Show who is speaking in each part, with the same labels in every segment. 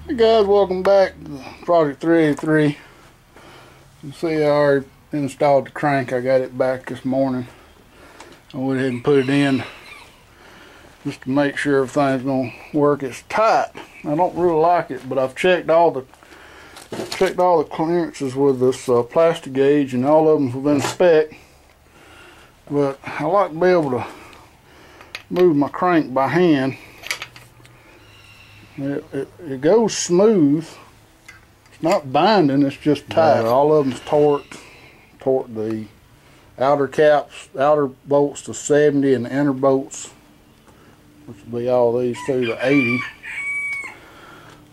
Speaker 1: Hey guys, welcome back to Project 383. You see I already installed the crank. I got it back this morning. I went ahead and put it in just to make sure everything's going to work. It's tight. I don't really like it, but I've checked all the clearances with this plastic gauge, and all of them within spec. But I like to be able to move my crank by hand. It goes smooth. It's not binding, it's just tight. All of them's torqued the outer bolts to 70 and the inner bolts, which will be all these two, to 80.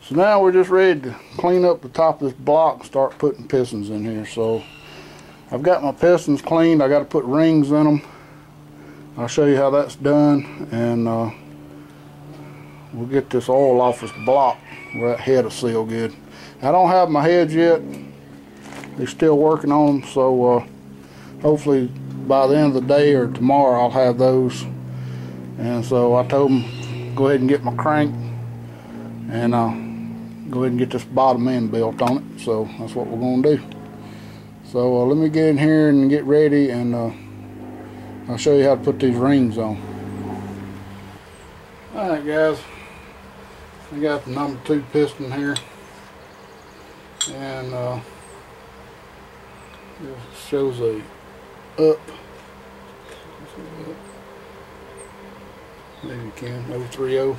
Speaker 1: So now we're just ready to clean up the top of this block and start putting pistons in here. So I've got my pistons cleaned. I got to put rings in them. I'll show you how that's done, and we'll get this oil off this block where that head will seal good. I don't have my heads yet. They're still working on them, so hopefully by the end of the day or tomorrow I'll have those. And so I told them go ahead and get my crank, and I'll go ahead and get this bottom end built on it. So that's what we're going to do. So let me get in here and get ready, and I'll show you how to put these rings on. Alright guys, I got the number 2 piston here, and it shows a up, maybe you can, 030,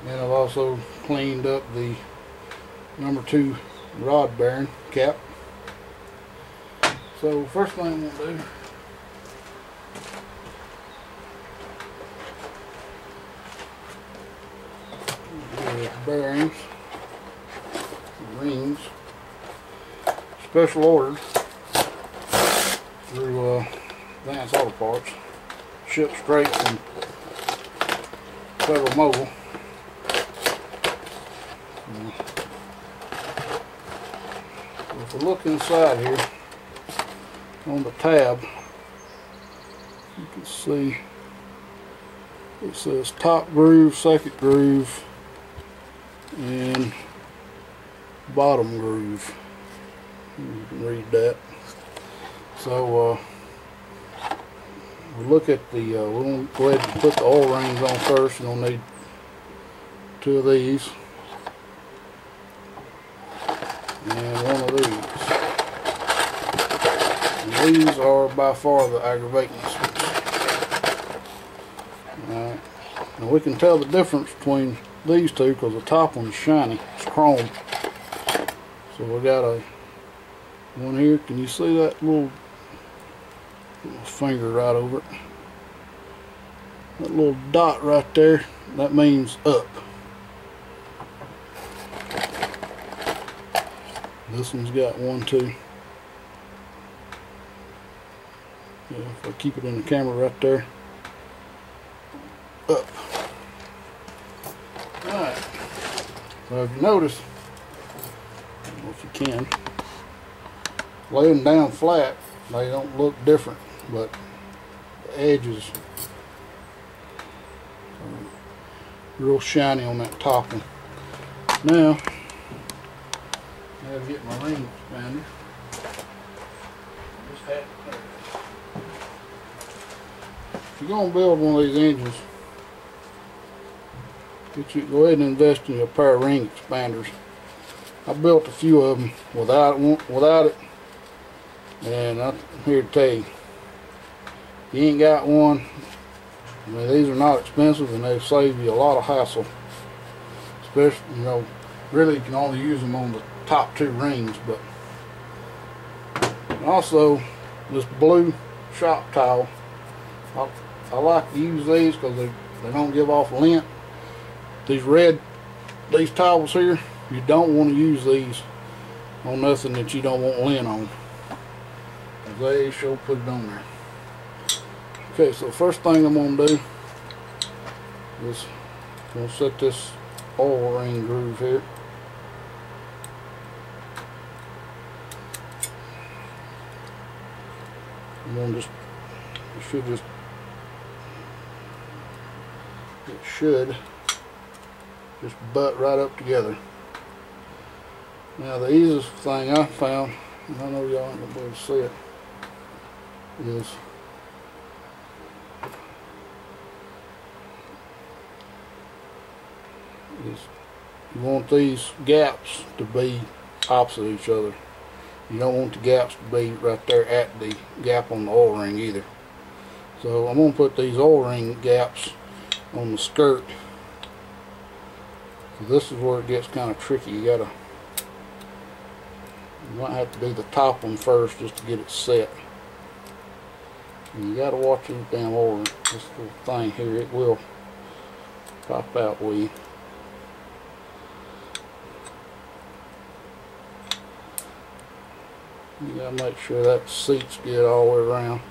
Speaker 1: and I've also cleaned up the number 2 rod bearing cap. So first thing I'm going to do, bearings, rings, special ordered through Advanced Auto Parts, shipped straight from Federal Mobile. If we look inside here on the tab, you can see it says top groove, second groove, and bottom groove. You can read that. So we'll look at the we're going to go ahead and put the oil rings on first. You're going to need 2 of these and 1 of these. And these are by far the aggravating switch. Alright, and we can tell the difference between these two because the top one's shiny, it's chrome. So we got a one here. Can you see that little finger right over it? That little dot right there, that means up. This one's got 1 too. Yeah, if I keep it in the camera right there, up. Alright, so if you notice, I don't know if you can, lay them down flat, they don't look different, but the edges are real shiny on that top one. Now I have to get my ring expander. If you're going to build one of these engines, go ahead and invest in a pair of ring expanders. I built a few of them without it, and I'm here to tell you, if you ain't got one, I mean, these are not expensive and they save you a lot of hassle. Especially, you know, really you can only use them on the top 2 rings. But also this blue shop towel, I like to use these because they don't give off lint. These towels here, you don't want to use these on nothing that you don't want lint on. They should put it on there. Okay, so first thing I'm going to do is I'm going to set this oil ring groove here. I'm going to just, it should just butt right up together. Now the easiest thing I found, and I know y'all aren't going to be able to see it, is you want these gaps to be opposite each other. You don't want the gaps to be right there at the gap on the oil ring either. So I'm going to put these oil ring gaps on the skirt. So this is where it gets kind of tricky. You might have to do the top one first just to get it set. And you got to watch these damn oil ring. This little thing here, it will pop out with you. You gotta make sure that seat's good all the way around.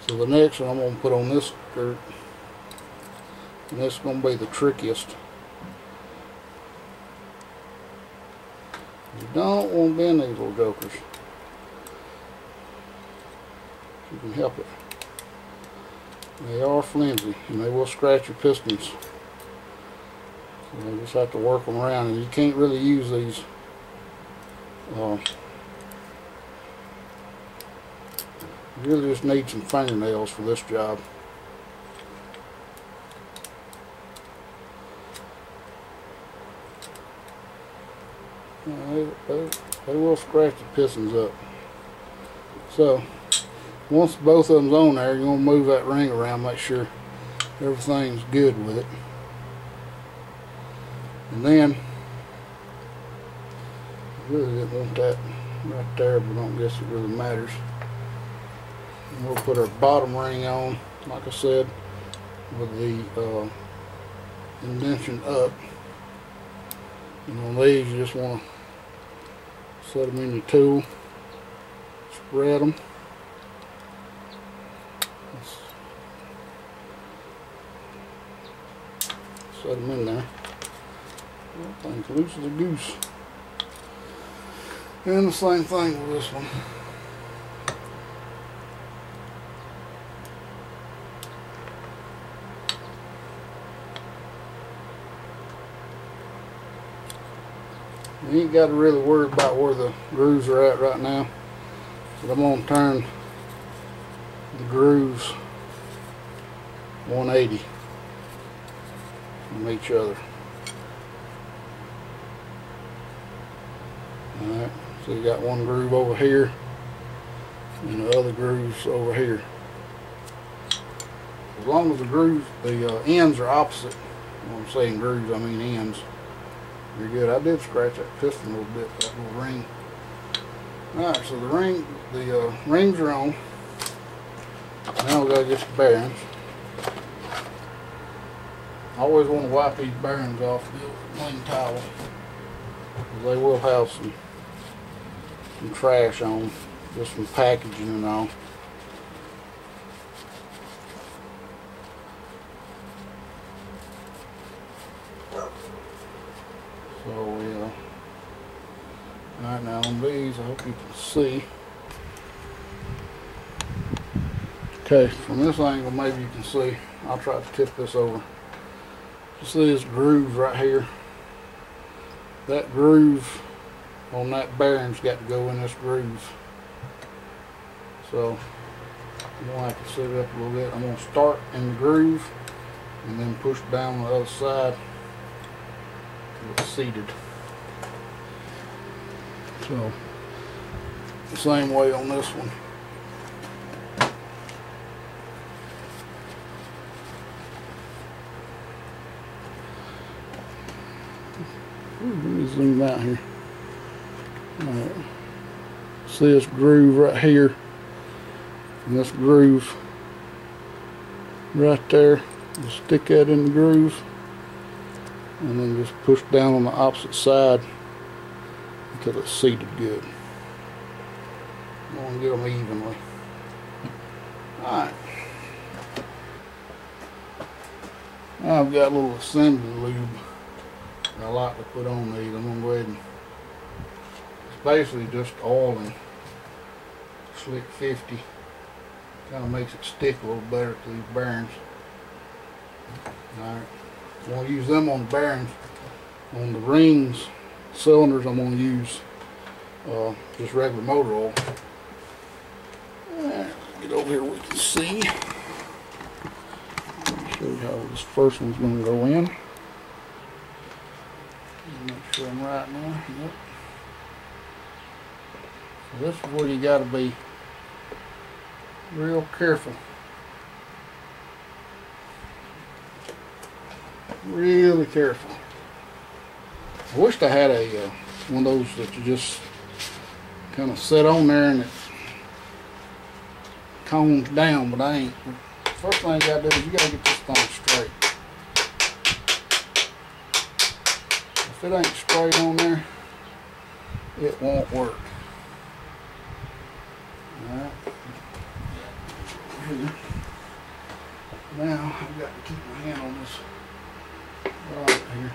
Speaker 1: So the next one I'm going to put on this skirt, and this is going to be the trickiest. You don't want to bend these little jokers. You can help it. They are flimsy and they will scratch your pistons. So you just have to work them around, and you can't really use these you really just need some fingernails for this job. They will scratch the pistons up. So once both of them's on there, you're going to move that ring around, make sure everything's good with it. And then, I really didn't want that right there, but I don't guess it really matters. And we'll put our bottom ring on, like I said, with the indentation up. And on these, you just want to set them in your tool, spread them. Set them in there. Thing's loose as a goose. And the same thing with this one. You ain't got to really worry about where the grooves are at right now. But I'm going to turn the grooves 180 from each other. Alright, so you got one groove over here and the other grooves over here. As long as the grooves, the ends are opposite, when I'm saying grooves I mean ends, you're good. I did scratch that piston a little bit, that little ring. Alright, so the rings are on. Now we gotta get the bearings. I always want to wipe these bearings off with a clean towel, because they will have some trash on, just from packaging and all. So yeah. Alright, now on these, I hope you can see. Okay, from this angle maybe you can see. I'll try to tip this over. You see this groove right here? That groove on that bearing's got to go in this groove. So I'm going to have to set it up a little bit. I'm going to start in the groove and then push down the other side till it's seated. So the same way on this one. Let me zoom out here. Alright. See this groove right here, and this groove right there. Just stick that in the groove, and then just push down on the opposite side until it's seated good. I want to get them evenly. Alright. Now I've got a little assembly lube I like to put on these. I'm going to go ahead and, it's basically just oil and Slick 50. Kind of makes it stick a little better to these bearings. Alright, I'm going to use them on the bearings. On the rings, cylinders, I'm going to use just regular motor oil. Alright, get over here we can see. Show you how this first one's going to go in. Make sure I'm right now. Yep. So this is where you got to be real careful. Really careful. I wished I had a one of those that you just kind of set on there and it cones down, but I ain't. First thing you gotta do is you gotta get this thing straight. If it ain't straight on there, it won't work. Alright. Now I've got to keep my hand on this rod here.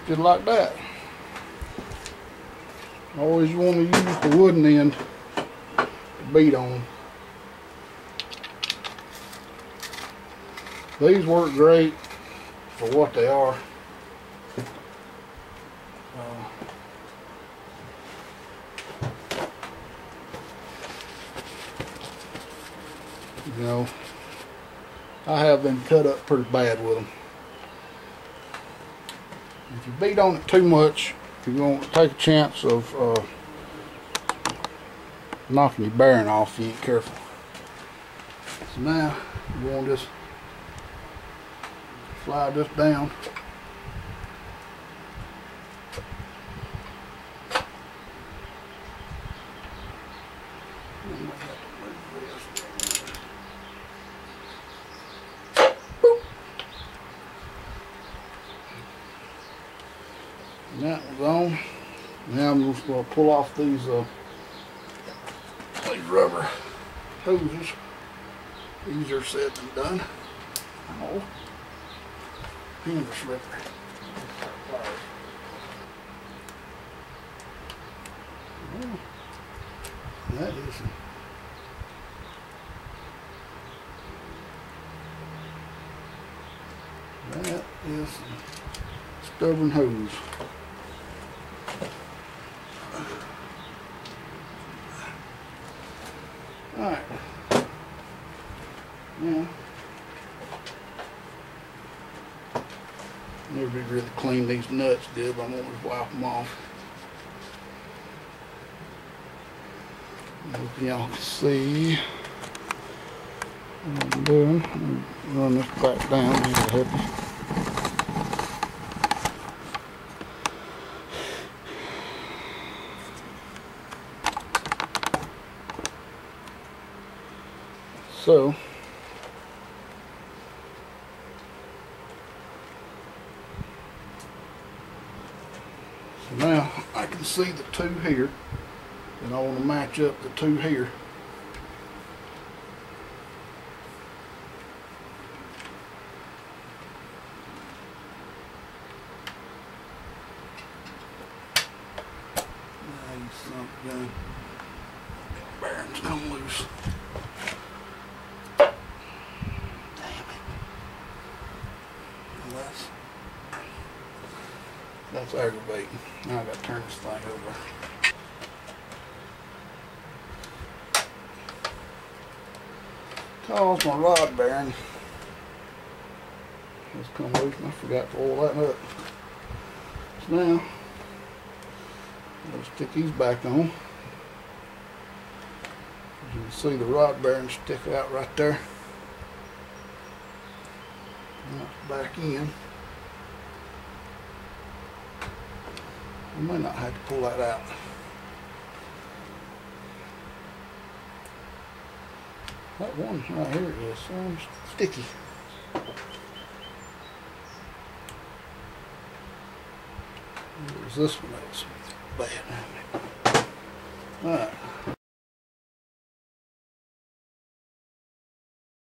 Speaker 1: Just like that. Always want to use the wooden end to beat on. These work great for what they are. You know, I have been cut up pretty bad with them. If you beat on it too much, you're going to take a chance of knocking your bearing off if you ain't careful. So now, you want to just slide this down. And that one's on. Now I'm just going to pull off these rubber hoses. Easier said than done. Oh, hands are slippery. Well, that is stubborn hose. Alright. Now, never really clean these nuts good, but I'm going to wipe them off. Hope y'all can see what I'm doing. Run this back down, that'll help you. So now I can see the two here, and I want to match up the two here. Now you son of a gun. Bearings come loose. That's aggravating. Now I got to turn this thing over. Cause my rod bearing has come loose and I forgot to oil that up. So now I'll stick these back on. As you can see, the rod bearing stick out right there. And that's back in. I might not have to pull that out. That one right here is sticky. There's this one that's bad. Alright.